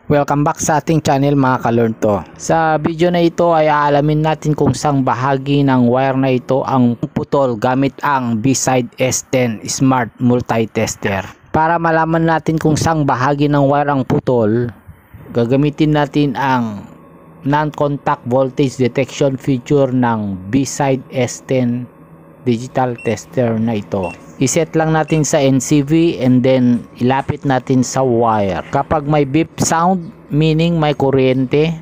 Welcome back sa ating channel mga ka-learn-to. Sa video na ito ay aalamin natin kung saang bahagi ng wire na ito ang putol gamit ang B-Side S10 Smart Multi-Tester. Para malaman natin kung saang bahagi ng wire ang putol, gagamitin natin ang non-contact voltage detection feature ng B-Side S10 digital tester na ito. Iset lang natin sa NCV and then ilapit natin sa wire. Kapag may beep sound, meaning may kuryente.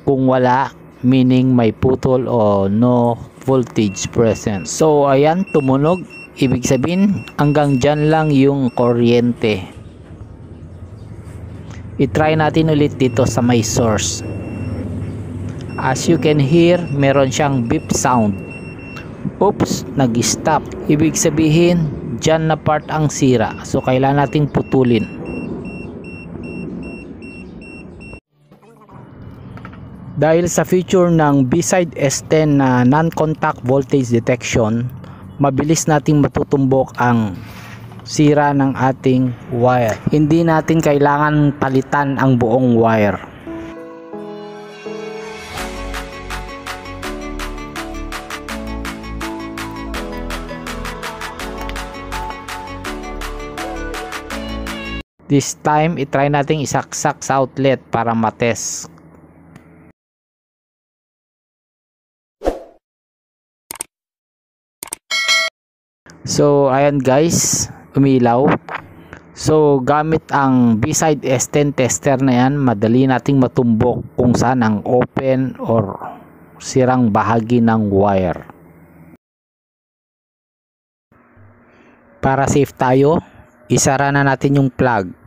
Kung wala, meaning may putol o no voltage present. So ayan, tumunog. Ibig sabihin, hanggang dyan lang yung kuryente. I-try natin ulit dito sa may source. As you can hear, meron siyang beep sound. Oops, nag-stop. Ibig sabihin, dyan na part ang sira. So, kailangan nating putulin. Dahil sa feature ng B-Side S10 na non-contact voltage detection, mabilis nating matutumbok ang sira ng ating wire. Hindi natin kailangan palitan ang buong wire. This time, itry natin isaksak sa outlet para matest. So, ayan guys, umilaw. So, gamit ang B-Side S10 tester na yan, madali nating matumbok kung saan ang open or sirang bahagi ng wire. Para safe tayo, isara na natin yung plug.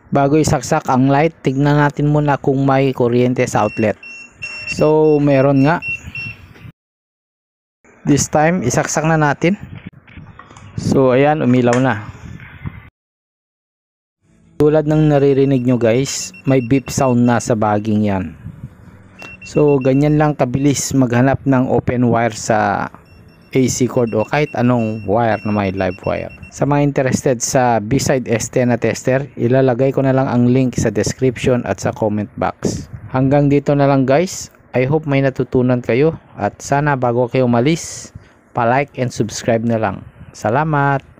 Bago isaksak ang light, tignan natin muna kung may kuryente sa outlet. So, meron nga. This time, isaksak na natin. So, ayan, umilaw na. Tulad ng naririnig nyo guys, may beep sound na sa baging yan. So, ganyan lang kabilis maghanap ng open wire sa AC cord o kahit anong wire na may live wire. Sa mga interested sa B-Side S10 na tester, ilalagay ko na lang ang link sa description at sa comment box. Hanggang dito na lang guys. I hope may natutunan kayo at sana bago kayo umalis, pa-like and subscribe na lang. Salamat!